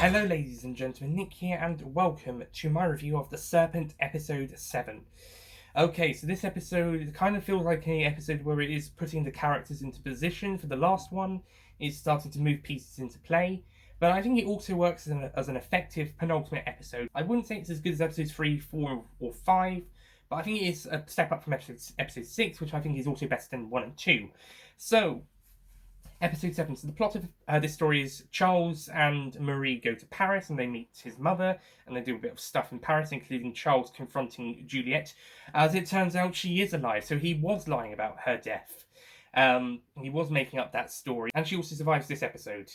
Hello ladies and gentlemen, Nick here and welcome to my review of The Serpent episode 7. Okay, so this episode kind of feels like an episode where it is putting the characters into position for the last one. It's starting to move pieces into play, but I think it also works as an effective penultimate episode. I wouldn't say it's as good as episodes 3, 4 or 5, but I think it is a step up from episode 6, which I think is also better than 1 and 2. So, Episode 7. So the plot of this story is Charles and Marie go to Paris and they meet his mother and they do a bit of stuff in Paris, including Charles confronting Juliet. As it turns out, she is alive, so he was lying about her death. He was making up that story, and she also survives this episode.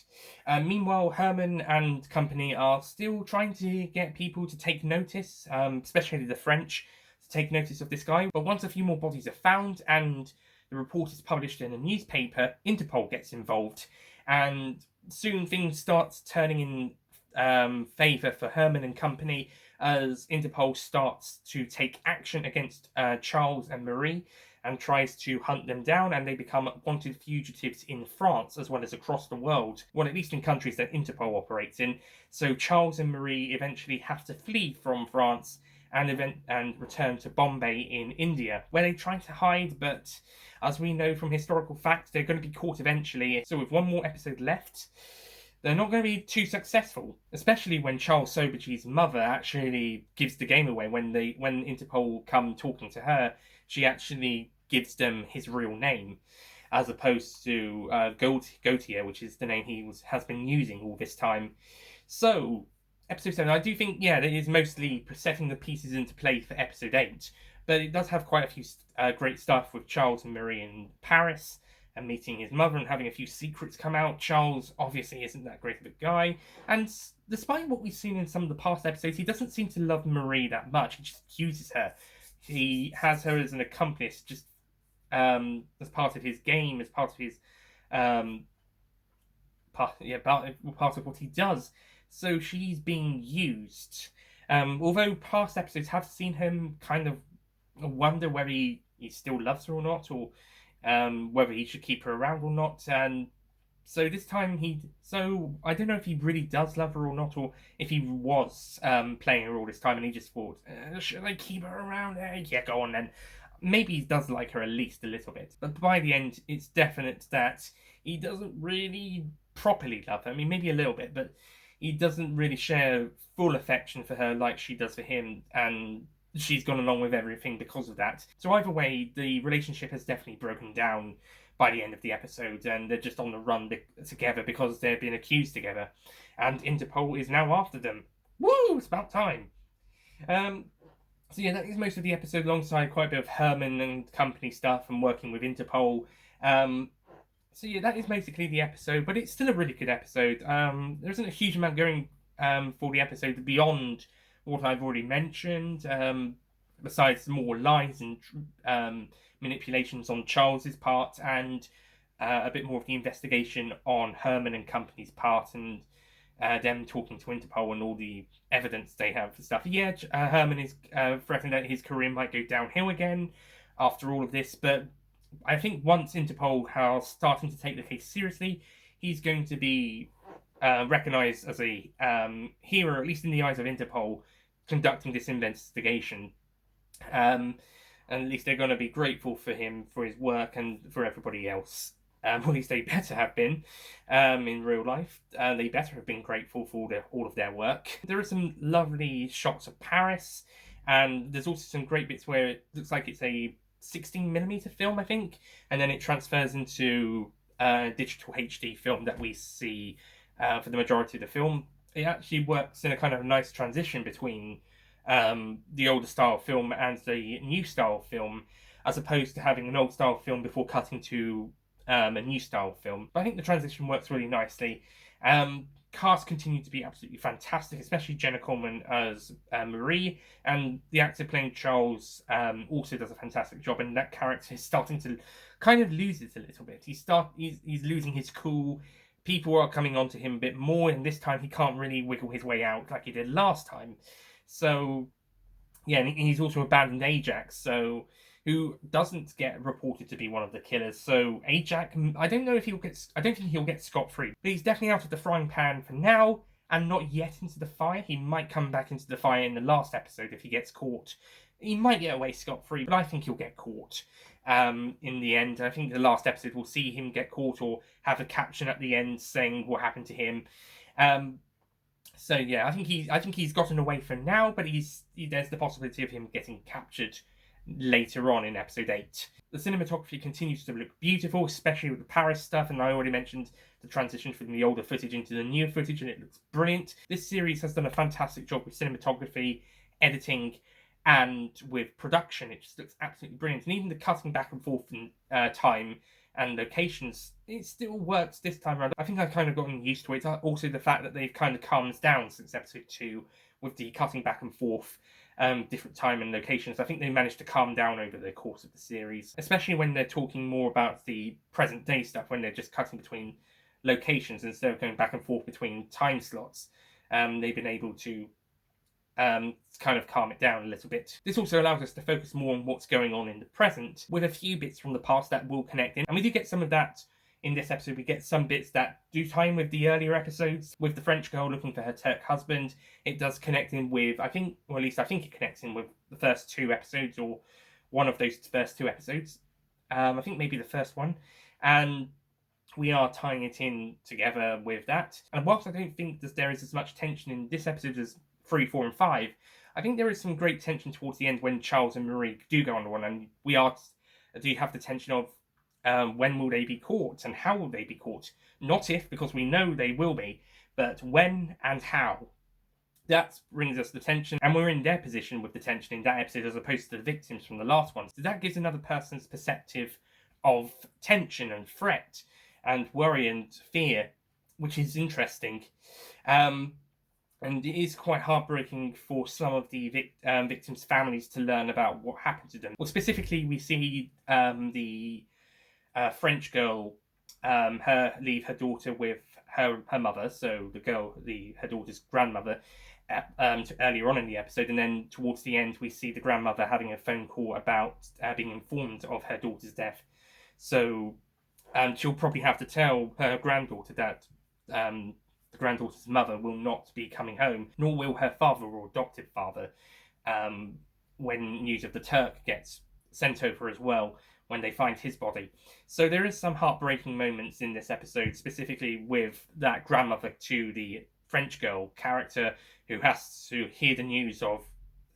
Meanwhile, Herman and company are still trying to get people to take notice, especially the French, to take notice of this guy. But once a few more bodies are found and the report is published in a newspaper, Interpol gets involved, and soon things start turning in favour for Herman and company as Interpol starts to take action against Charles and Marie and tries to hunt them down, and they become wanted fugitives in France as well as across the world, well, at least in countries that Interpol operates in. So Charles and Marie eventually have to flee from France and return to Bombay in India, where they try to hide, but as we know from historical fact, they're going to be caught eventually. So with one more episode left, they're not going to be too successful, especially when Charles Sobergy's mother actually gives the game away. When Interpol come talking to her, she actually gives them his real name, as opposed to Gautier, which is the name he has been using all this time. So, episode 7, I do think, it is mostly setting the pieces into play for episode 8, but it does have quite a few great stuff with Charles and Marie in Paris and meeting his mother and having a few secrets come out. Charles obviously isn't that great of a guy, and despite what we've seen in some of the past episodes, he doesn't seem to love Marie that much. He just accuses her. He has her as an accomplice, just as part of his game, as part of his part of what he does. So she's being used. Although past episodes have seen him kind of wonder whether he still loves her or not, or whether he should keep her around or not. And so this time I don't know if he really does love her or not, or if he was playing her all this time and he just thought, should I keep her around? Yeah, go on then. Maybe he does like her at least a little bit. But by the end, it's definite that he doesn't really properly love her. I mean, maybe a little bit, but he doesn't really share full affection for her like she does for him, and she's gone along with everything because of that. So either way, the relationship has definitely broken down by the end of the episode, and they're just on the run together because they're being accused together, and Interpol is now after them. Woo! It's about time. So that is most of the episode, alongside quite a bit of Herman and company stuff and working with Interpol. That is basically the episode, but it's still a really good episode. There isn't a huge amount going for the episode beyond what I've already mentioned, besides more lies and manipulations on Charles's part, and a bit more of the investigation on Herman and company's part, and them talking to Interpol and all the evidence they have for stuff. Herman is threatening that his career might go downhill again after all of this, but I think once Interpol are starting to take the case seriously, he's going to be recognised as a hero, at least in the eyes of Interpol, conducting this investigation. And at least they're going to be grateful for him for his work and for everybody else. At least they better have been in real life. They better have been grateful for all of their work. There are some lovely shots of Paris, and there's also some great bits where it looks like it's a 16mm film, I think, and then it transfers into digital HD film that we see for the majority of the film. It actually works in a kind of nice transition between the older style film and the new style film, as opposed to having an old style film before cutting to a new style film. But I think the transition works really nicely. Cast continue to be absolutely fantastic, especially Jenna Coleman as Marie, and the actor playing Charles also does a fantastic job, and that character is starting to kind of lose it a little bit. He's losing his cool. People are coming onto him a bit more, and this time he can't really wiggle his way out like he did last time. So, and he's also abandoned Ajax, who doesn't get reported to be one of the killers. So Ajax, I don't think he'll get scot-free, but he's definitely out of the frying pan for now. and not yet into the fire. He might come back into the fire in the last episode if he gets caught. He might get away scot-free, but I think he'll get caught in the end. I think the last episode will see him get caught or have a caption at the end saying what happened to him. So yeah, I think he's gotten away for now, but there's the possibility of him getting captured later on in episode 8. The cinematography continues to look beautiful, especially with the Paris stuff, and I already mentioned the transition from the older footage into the newer footage, and it looks brilliant. This series has done a fantastic job with cinematography, editing, and with production. It just looks absolutely brilliant, and even the cutting back and forth in time and locations, it still works this time around. I think I've kind of gotten used to it. Also, the fact that they've kind of calmed down since episode 2 with the cutting back and forth, different time and locations. I think they managed to calm down over the course of the series, especially when they're talking more about the present day stuff, when they're just cutting between locations instead of going back and forth between time slots. They've been able to kind of calm it down a little bit. This also allows us to focus more on what's going on in the present, with a few bits from the past that will connect in. And we do get some of that in this episode. We get some bits that do tie in with the earlier episodes, with the French girl looking for her Turk husband. It does connect in with, I think it connects in with the first 2 episodes, or one of those first 2 episodes. I think maybe the first one. And we are tying it in together with that. And whilst I don't think that there is as much tension in this episode as 3, 4, and 5, I think there is some great tension towards the end when Charles and Marie do go on the run, and we do have the tension of when will they be caught and how will they be caught? Not if, because we know they will be, but when and how. That brings us the tension, and we're in their position with the tension in that episode as opposed to the victims from the last one. So that gives another person's perspective of tension and threat and worry and fear, which is interesting. And it is quite heartbreaking for some of the victims' families to learn about what happened to them. Well, specifically, we see the French girl leave her daughter with her mother, so her daughter's grandmother, earlier on in the episode, and then towards the end we see the grandmother having a phone call about being informed of her daughter's death. So she'll probably have to tell her granddaughter that the granddaughter's mother will not be coming home, nor will her father or adopted father, when news of the Turk gets sent over as well, when they find his body. So there is some heartbreaking moments in this episode, specifically with that grandmother to the French girl character, who has to hear the news of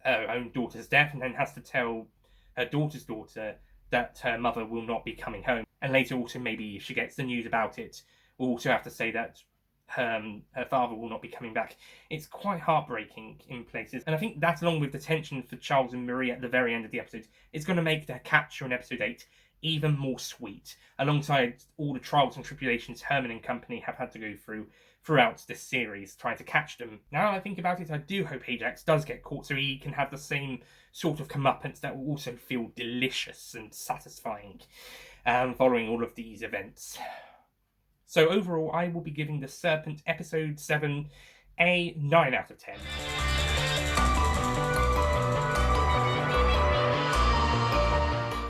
her own daughter's death and then has to tell her daughter's daughter that her mother will not be coming home. And later also, maybe if she gets the news about it, will also have to say that her father will not be coming back. It's quite heartbreaking in places, and I think that, along with the tension for Charles and Marie at the very end of the episode, is going to make their capture in episode 8 even more sweet, alongside all the trials and tribulations Herman and company have had to go through throughout this series trying to catch them. Now I think about it, I do hope Ajax does get caught so he can have the same sort of comeuppance that will also feel delicious and satisfying following all of these events. So overall, I will be giving The Serpent Episode 7 a 9 out of 10.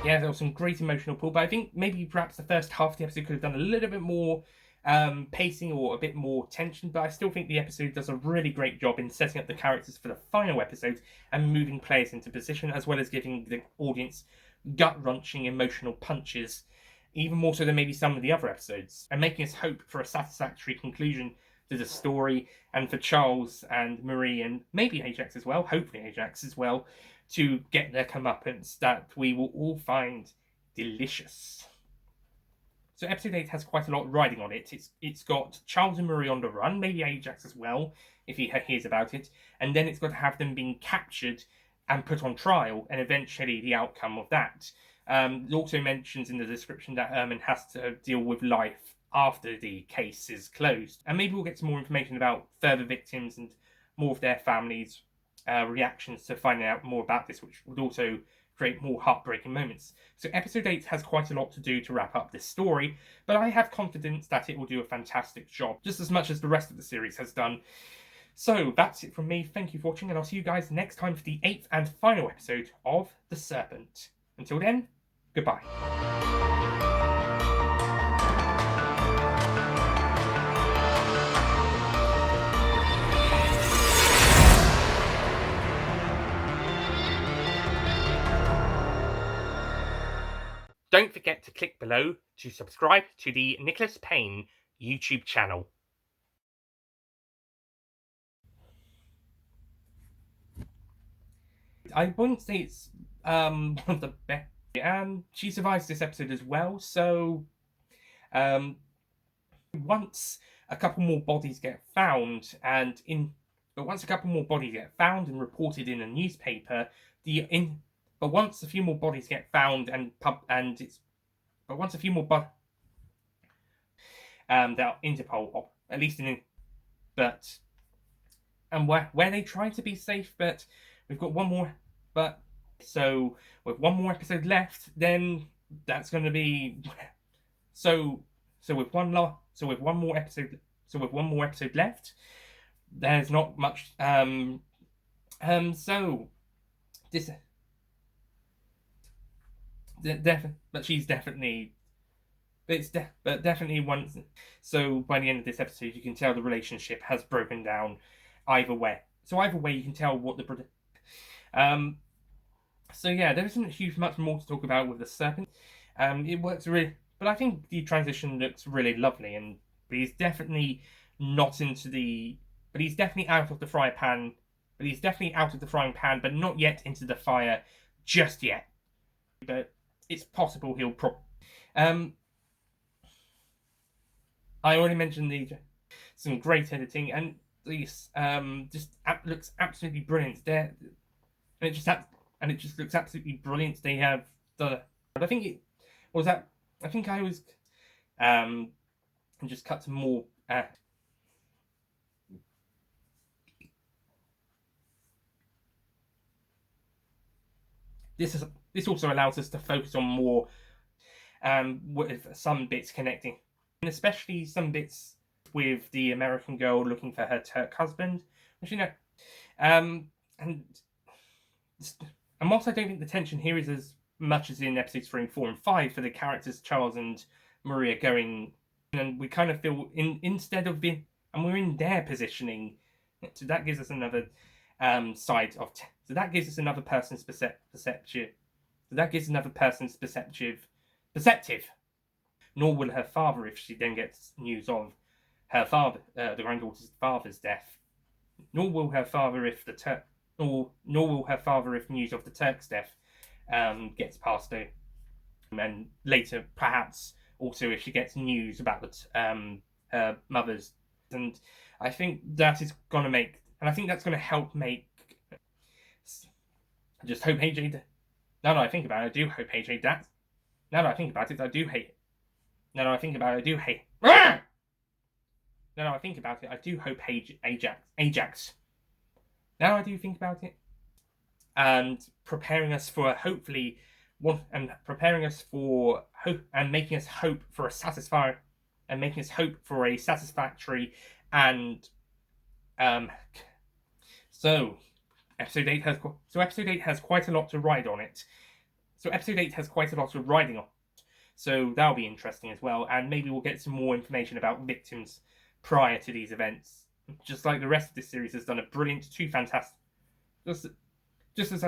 Yeah, there was some great emotional pull, but I think maybe perhaps the first half of the episode could have done a little bit more pacing or a bit more tension, but I still think the episode does a really great job in setting up the characters for the final episode and moving players into position, as well as giving the audience gut-wrenching emotional punches, even more so than maybe some of the other episodes, and making us hope for a satisfactory conclusion to the story, and for Charles and Marie, and maybe Ajax as well, hopefully Ajax as well, to get their comeuppance that we will all find delicious. So episode 8 has quite a lot riding on it. It's got Charles and Marie on the run, maybe Ajax as well, if he hears about it, and then it's got to have them being captured and put on trial, and eventually the outcome of that. It also mentions in the description that Herman has to deal with life after the case is closed. And maybe we'll get some more information about further victims and more of their families' reactions to finding out more about this, which would also create more heartbreaking moments. So episode 8 has quite a lot to do to wrap up this story, but I have confidence that it will do a fantastic job, just as much as the rest of the series has done. So that's it from me. Thank you for watching, and I'll see you guys next time for the 8th and final episode of The Serpent. Until then, goodbye. Don't forget to click below to subscribe to the Nicholas Payne YouTube channel. I wouldn't say it's one of the best, and she survives this episode as well. So once a couple more bodies get found, but once a couple more bodies get found and reported in a newspaper, but once a few more bodies get found but once a few more that are Interpol, at least but and where they try to be safe, but we've got one more, but so with one more episode left, then that's going to be so with one more episode left, there's not much so this but she's definitely but definitely once. So by the end of this episode, you can tell the relationship has broken down. Either way, you can tell what the so yeah, there isn't huge much more to talk about with the Serpent. It works really, but I think the transition looks really lovely, and he's definitely not into the, but he's definitely out of the frying pan. But he's definitely out of the frying pan, but not yet into the fire just yet. But it's possible he'll I already mentioned some great editing, and these looks absolutely brilliant there, and it just looks absolutely brilliant. They have I think it was that. I think I was and just cut to more. This also allows us to focus on more with some bits connecting, and especially some bits with the American girl looking for her Turk husband, which and whilst I don't think the tension here is as much as in episodes 3 and 4 and 5 for the characters Charles and Maria going, and we kind of feel instead of being, and we're in their positioning, so that gives us another side of so that gives us another person's perceptive. So that gives another person's perceptive. Nor will her father if she then gets news of her father, the granddaughter's father's death. Nor will her father if nor will her father if news of the Turk's death gets passed over. And later, perhaps also if she gets news about her mother's. And I think that is going to make, and I think that's going to help make. I just hope AJ. Now that I think about it, I do hope AJ. Now that I think about it, I do hate it. Now that I think about it, I do hate. Now that I think about it, I do hope Ajax. Now I do think about it, and preparing us for hopefully one, and preparing us for hope, and making us hope for a satisfactory and so episode 8 has quite a lot to ride on it. So episode 8 has quite a lot of riding on. So that'll be interesting as well, and maybe we'll get some more information about victims prior to these events. Just like the rest of this series has done a brilliant, fantastic, just as